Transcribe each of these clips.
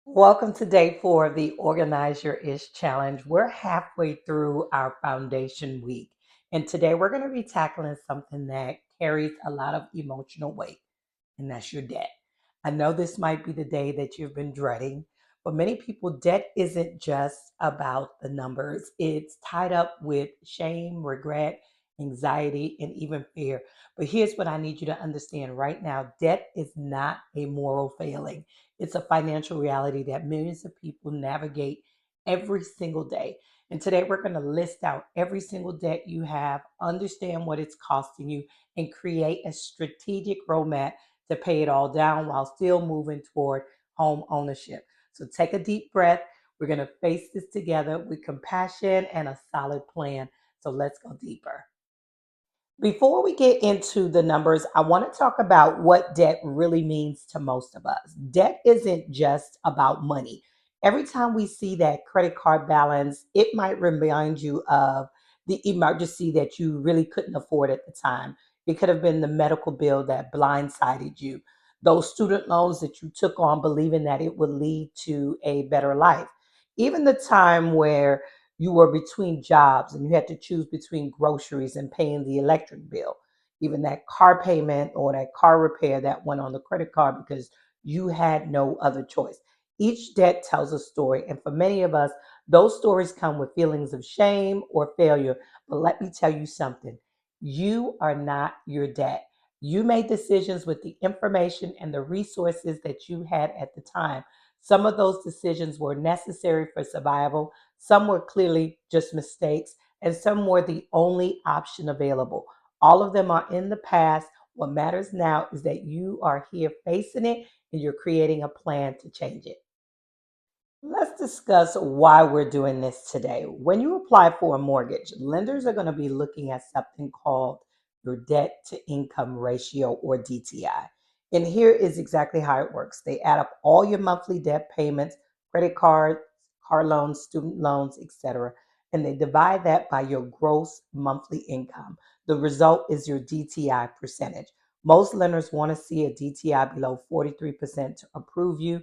Welcome to day 4 of the Organize Your Ish Challenge. We're halfway through our foundation week, and today we're going to be tackling something that carries a lot of emotional weight, and that's your debt. I know this might be the day that you've been dreading. For many people, debt isn't just about the numbers, it's tied up with shame, regret, anxiety, and even fear. But here's what I need you to understand right now: debt is not a moral failing, it's a financial reality that millions of people navigate every single day. And today we're going to list out every single debt you have, understand what it's costing you, and create a strategic roadmap to pay it all down while still moving toward home ownership. So take a deep breath. We're going to face this together with compassion and a solid plan. So let's go deeper. Before we get into the numbers, I want to talk about what debt really means to most of us. Debt isn't just about money. Every time we see that credit card balance, it might remind you of the emergency that you really couldn't afford at the time. It could have been the medical bill that blindsided you, those student loans that you took on believing that it would lead to a better life. Even the time where you were between jobs and you had to choose between groceries and paying the electric bill, even that car payment or that car repair that went on the credit card because you had no other choice. Each debt tells a story, and for many of us, those stories come with feelings of shame or failure. But let me tell you something: you are not your debt. You made decisions with the information and the resources that you had at the time. Some of those decisions were necessary for survival, some were clearly just mistakes, and some were the only option available. All of them are in the past. What matters now is that you are here facing it and you're creating a plan to change it. Let's discuss why we're doing this today. When you apply for a mortgage, lenders are going to be looking at something called your debt to income ratio, or DTI. And here is exactly how it works: they add up all your monthly debt payments, credit cards, car loans, student loans, etc., and they divide that by your gross monthly income. The result is your DTI percentage. Most lenders want to see a DTI below 43% to approve you.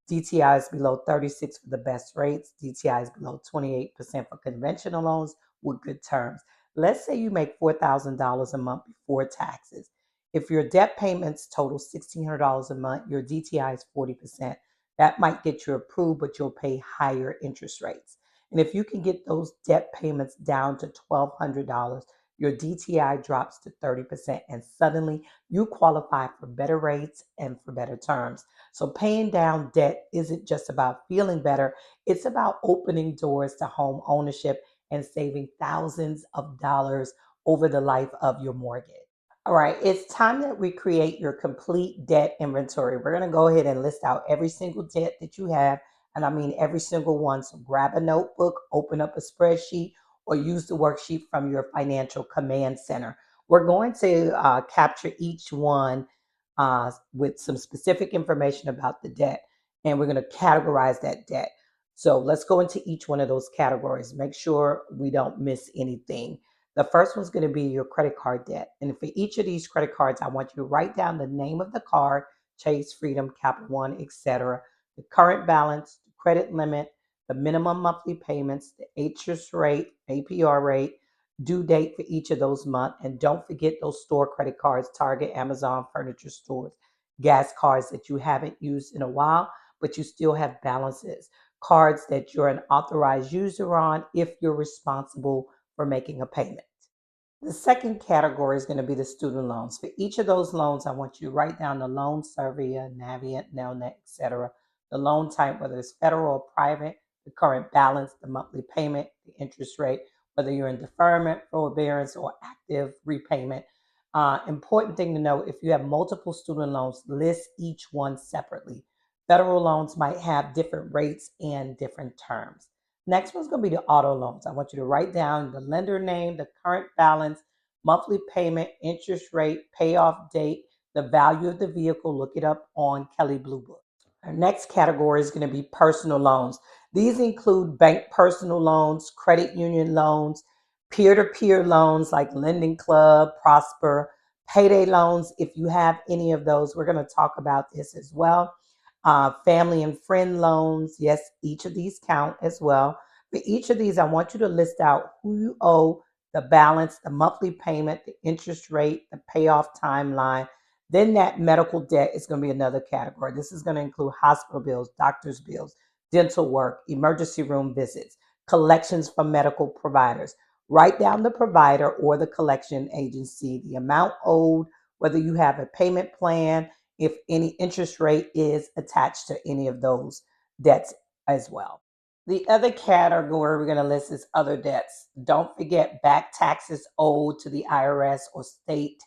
DTI is below 36 for the best rates. DTI is below 28% for conventional loans with good terms. Let's say you make $4,000 a month before taxes. If your debt payments total $1,600 a month, your DTI is 40%. That might get you approved, but you'll pay higher interest rates. And if you can get those debt payments down to $1,200, your DTI drops to 30%, and suddenly you qualify for better rates and for better terms. So paying down debt isn't just about feeling better, it's about opening doors to home ownership and saving thousands of dollars over the life of your mortgage. All right, it's time that we create your complete debt inventory. We're going to go ahead and list out every single debt that you have, and I mean every single one. So grab a notebook, open up a spreadsheet, or use the worksheet from your financial command center. We're going to capture each one with some specific information about the debt, and we're going to categorize that debt. So let's go into each one of those categories. Make sure we don't miss anything. The first one's going to be your credit card debt. And for each of these credit cards, I want you to write down the name of the card: Chase, Freedom, Capital One, etc., the current balance, the credit limit, the minimum monthly payments, the interest rate, APR rate, due date for each of those months. And don't forget those store credit cards: Target, Amazon, furniture stores, gas cards that you haven't used in a while, but you still have balances, cards that you're an authorized user on if you're responsible for making a payment. The second category is going to be the student loans. For each of those loans, I want you to write down the loan surveyor, Navient, Nelnet, etc., the loan type, whether it's federal or private, the current balance, the monthly payment, the interest rate, whether you're in deferment, forbearance, or active repayment. Important thing to know: if you have multiple student loans, list each one separately. Federal loans might have different rates and different terms. Next one's going to be the auto loans. I want you to write down the lender name, the current balance, monthly payment, interest rate, payoff date, the value of the vehicle. Look it up on Kelley Blue Book. Our next category is going to be personal loans. These include bank personal loans, credit union loans, peer to peer loans like Lending Club, Prosper, payday loans. If you have any of those, we're going to talk about this as well. family and friend loans. Yes, each of these count as well. For each of these, I want you to list out who you owe, the balance, the monthly payment, the interest rate, the payoff timeline. Then that medical debt is going to be another category. This is going to include hospital bills, doctor's bills, dental work, emergency room visits, collections from medical providers. Write down the provider or the collection agency, the amount owed, whether you have a payment plan, if any interest rate is attached to any of those debts as well. The other category we're going to list is other debts. Don't forget back taxes owed to the IRS or state,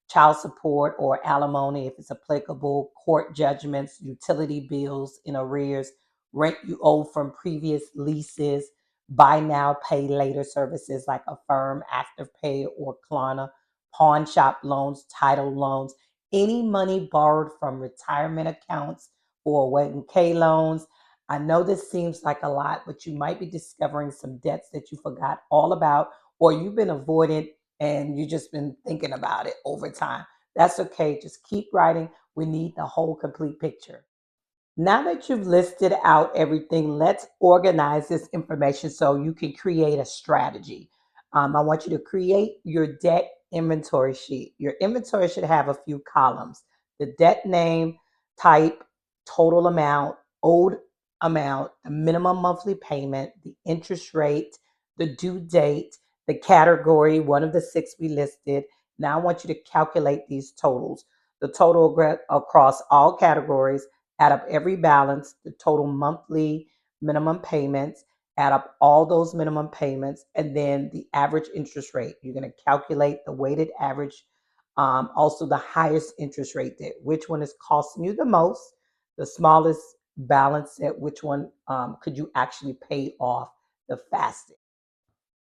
child support or alimony if it's applicable, court judgments, utility bills in arrears, rent you owe from previous leases, buy now, pay later services like Affirm, Afterpay, or Klarna, pawn shop loans, title loans, any money borrowed from retirement accounts or 401k loans. I know this seems like a lot, but you might be discovering some debts that you forgot all about, or you've been avoiding and you've just been thinking about it over time. That's okay. Just keep writing. We need the whole complete picture. Now that you've listed out everything, let's organize this information so you can create a strategy. I want you to create your debt inventory sheet. Your inventory should have a few columns: the debt name, type, total amount, owed amount, the minimum monthly payment, the interest rate, the due date, the category, one of the six we listed. Now I want you to calculate these totals. The total across all categories, add up every balance, the total monthly minimum payments, add up all those minimum payments, and then the average interest rate. You're going to calculate the weighted average, also the highest interest rate debt, which one is costing you the most, the smallest balance debt, which one could you actually pay off the fastest.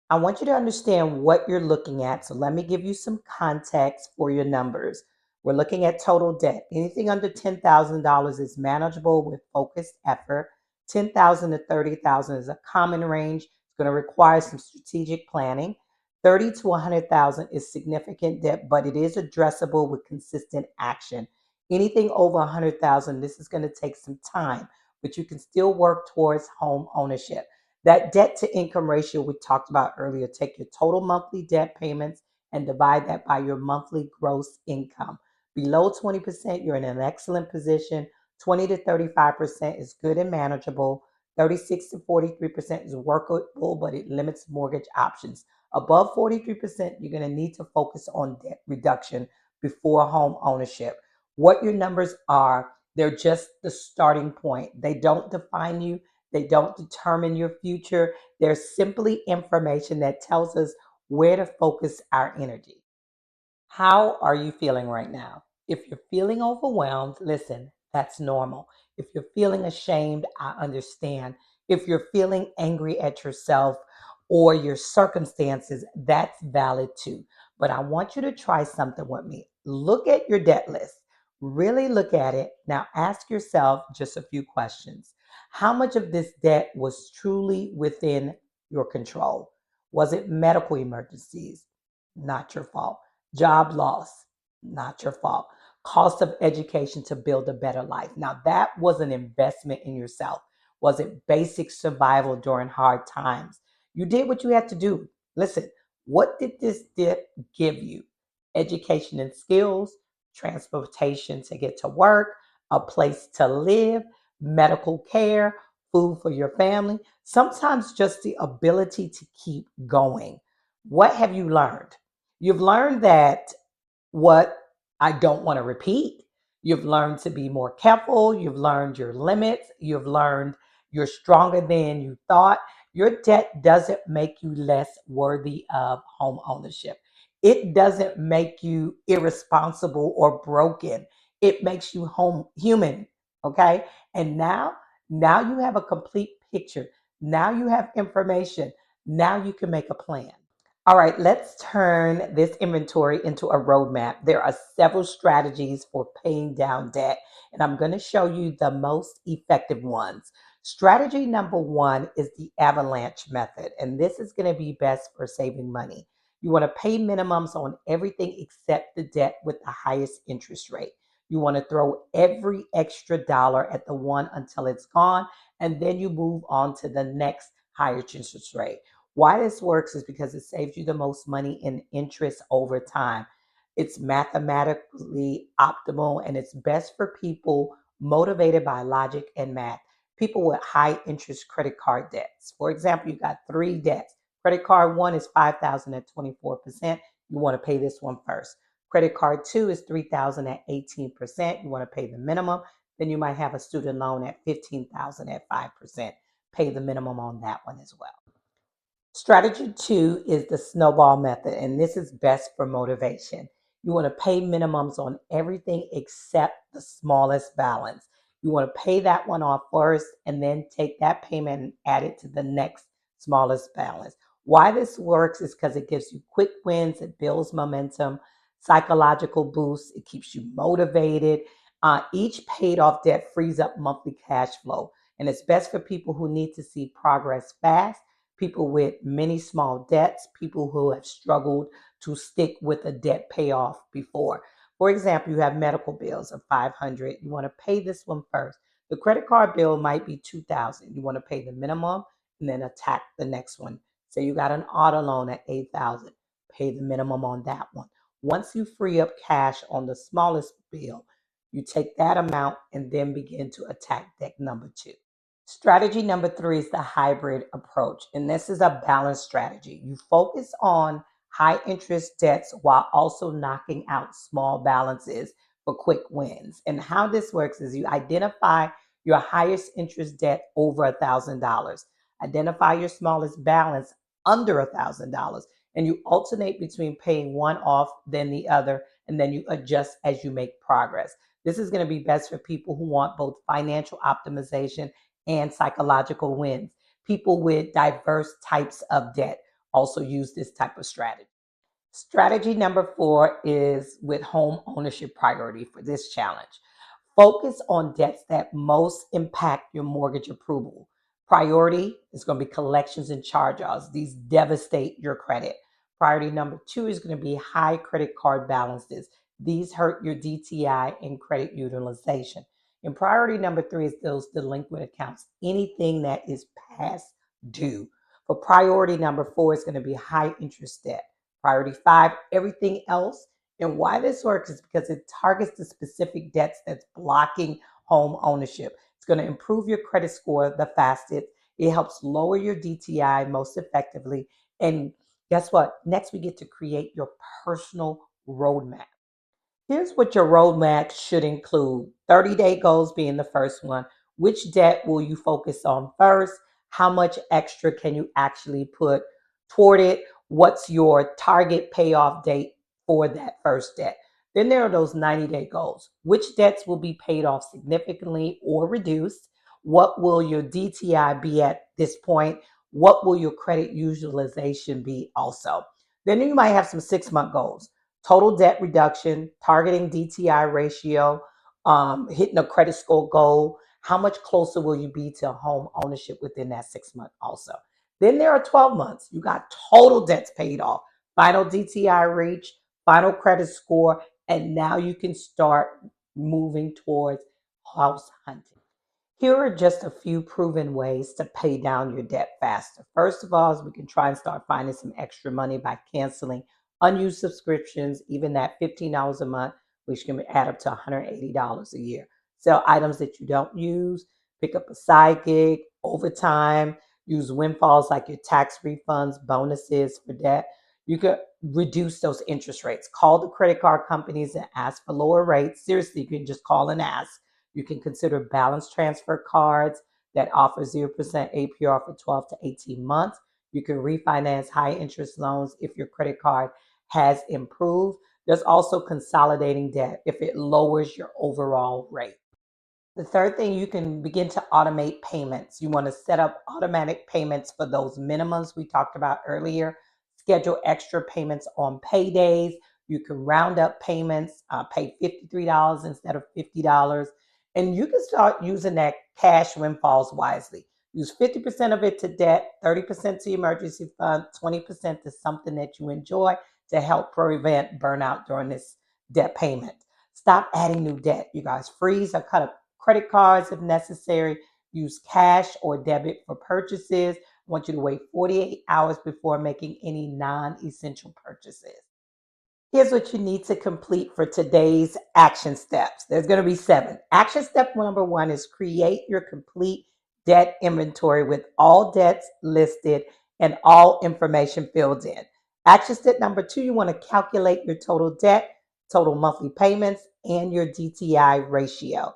I want you to understand what you're looking at. So let me give you some context for your numbers. We're looking at total debt. Anything under $10,000 is manageable with focused effort. 10,000 to 30,000 is a common range. It's going to require some strategic planning. 30 to 100,000 is significant debt, but it is addressable with consistent action. Anything over 100,000, this is going to take some time, but you can still work towards home ownership. That debt to income ratio we talked about earlier, take your total monthly debt payments and divide that by your monthly gross income. Below 20%, you're in an excellent position. 20 to 35% is good and manageable. 36 to 43% is workable, but it limits mortgage options. Above 43%, you're going to need to focus on debt reduction before home ownership. What your numbers are, they're just the starting point. They don't define you. They don't determine your future. They're simply information that tells us where to focus our energy. How are you feeling right now? If you're feeling overwhelmed, listen, that's normal. If you're feeling ashamed, I understand. If you're feeling angry at yourself or your circumstances, that's valid too. But I want you to try something with me. Look at your debt list. Really look at it. Now ask yourself just a few questions. How much of this debt was truly within your control? Was it medical emergencies? Not your fault. Job loss, not your fault. Cost of education to build a better life. Now, that was an investment in yourself. Was it basic survival during hard times? You did what you had to do. Listen, what did this dip give you? Education and skills, transportation to get to work, a place to live, medical care, food for your family, sometimes just the ability to keep going. What have you learned? You've learned that what I don't want to repeat. You've learned to be more careful. You've learned your limits. You've learned you're stronger than you thought. Your debt doesn't make you less worthy of home ownership. It doesn't make you irresponsible or broken. It makes you home human. Okay. And now you have a complete picture. Now you have information. Now you can make a plan. All right, let's turn this inventory into a roadmap. There are several strategies for paying down debt, and I'm going to show you the most effective ones. Strategy number one is the Avalanche method, and this is going to be best for saving money. You want to pay minimums on everything except the debt with the highest interest rate. You want to throw every extra dollar at the one until it's gone, and then you move on to the next higher interest rate. Why this works is because it saves you the most money in interest over time. It's mathematically optimal and it's best for people motivated by logic and math. People with high interest credit card debts. For example, you got three debts. Credit card one is 5,000 at 24%. You want to pay this one first. Credit card two is 3,000 at 18%. You want to pay the minimum. Then you might have a student loan at 15,000 at 5%. Pay the minimum on that one as well. Strategy two is the snowball method, and this is best for motivation. You want to pay minimums on everything except the smallest balance. You want to pay that one off first and then take that payment and add it to the next smallest balance. Why this works is because it gives you quick wins, it builds momentum, psychological boosts, it keeps you motivated. Each paid off debt frees up monthly cash flow, and it's best for people who need to see progress fast, people with many small debts, people who have struggled to stick with a debt payoff before. For example, you have medical bills of 500. You want to pay this one first. The credit card bill might be 2,000. You want to pay the minimum and then attack the next one. So you got an auto loan at 8,000. Pay the minimum on that one. Once you free up cash on the smallest bill, you take that amount and then begin to attack debt number two. Strategy number three is the hybrid approach, and this is a balanced strategy. You focus on high interest debts while also knocking out small balances for quick wins. And how this works is you identify your highest interest debt over $1,000, identify your smallest balance under $1,000, and you alternate between paying one off, then the other, and then you adjust as you make progress. This is going to be best for people who want both financial optimization and psychological wins. People with diverse types of debt also use this type of strategy. Strategy number four is with home ownership priority for this challenge. Focus on debts that most impact your mortgage approval. Priority is going to be collections and charge-offs. These devastate your credit. Priority number two is going to be high credit card balances. These hurt your DTI and credit utilization. And priority number three is those delinquent accounts, anything that is past due. For priority number four is going to be high interest debt. Priority five, everything else. And why this works is because it targets the specific debts that's blocking home ownership. It's going to improve your credit score the fastest. It helps lower your DTI most effectively. And guess what? Next, we get to create your personal roadmap. Here's what your roadmap should include: 30-day goals being the first one. Which debt will you focus on first? How much extra can you actually put toward it? What's your target payoff date for that first debt? Then there are those 90-day goals. Which debts will be paid off significantly or reduced? What will your DTI be at this point? What will your credit utilization be also? Then you might have some 6-month goals: total debt reduction, targeting DTI ratio, hitting a credit score goal. How much closer will you be to home ownership within that 6 month also? Then there are 12 months. You got total debts paid off, final DTI reach, final credit score, and now you can start moving towards house hunting. Here are just a few proven ways to pay down your debt faster. First of all, is we can try and start finding some extra money by canceling unused subscriptions, even that $15 a month, which can add up to $180 a year. Sell items that you don't use, pick up a side gig, overtime, use windfalls like your tax refunds, bonuses for debt. You could reduce those interest rates. Call the credit card companies and ask for lower rates. Seriously, you can just call and ask. You can consider balance transfer cards that offer 0% APR for 12 to 18 months. You can refinance high interest loans if your credit card has improved. There's also consolidating debt if it lowers your overall rate. The third thing, you can begin to automate payments. You want to set up automatic payments for those minimums we talked about earlier. Schedule extra payments on paydays. You can round up payments, pay $53 instead of $50. And you can start using that cash windfalls wisely. Use 50% of it to debt, 30% to emergency fund, 20% to something that you enjoy to help prevent burnout during this debt payment. Stop adding new debt, you guys. Freeze or cut up credit cards if necessary. Use cash or debit for purchases. I want you to wait 48 hours before making any non essential purchases. Here's what you need to complete for today's action steps. There's going to be 7. Action step number 1 is create your complete debt inventory with all debts listed and all information filled in. Action step number 2, you want to calculate your total debt, total monthly payments, and your DTI ratio.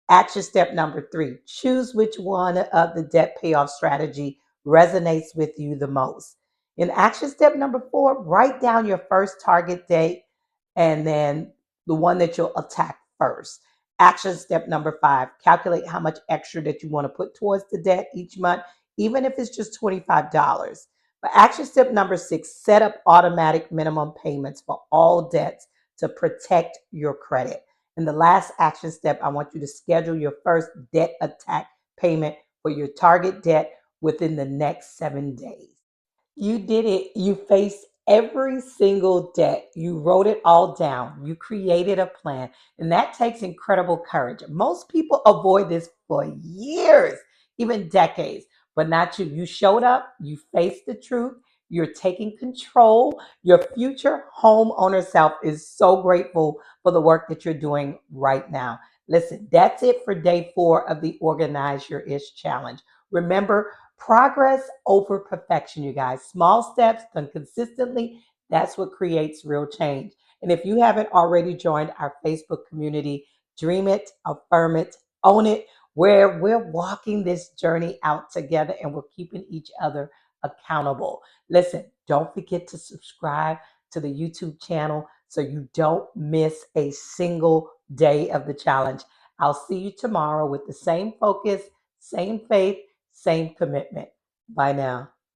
Action step number 3, choose which one of the debt payoff strategy resonates with you the most. In action step number 4, write down your first target date and then the one that you'll attack first. Action step number 5, calculate how much extra that you want to put towards the debt each month, even if it's just $25. For action step number 6, set up automatic minimum payments for all debts to protect your credit. And the last action step, I want you to schedule your first debt attack payment for your target debt within the next 7 days. You did it. You faced every single debt. You wrote it all down. You created a plan. And that takes incredible courage. Most people avoid this for years, even decades, but not you. You showed up, you faced the truth, you're taking control. Your future homeowner self is so grateful for the work that you're doing right now. Listen, that's it for day 4 of the Organize Your Ish Challenge. Remember, progress over perfection, you guys. Small steps done consistently, that's what creates real change. And if you haven't already joined our Facebook community, Dream It, Affirm It, Own It, where we're walking this journey out together and we're keeping each other accountable. Listen, don't forget to subscribe to the YouTube channel so you don't miss a single day of the challenge. I'll see you tomorrow with the same focus, same faith, same commitment. Bye now.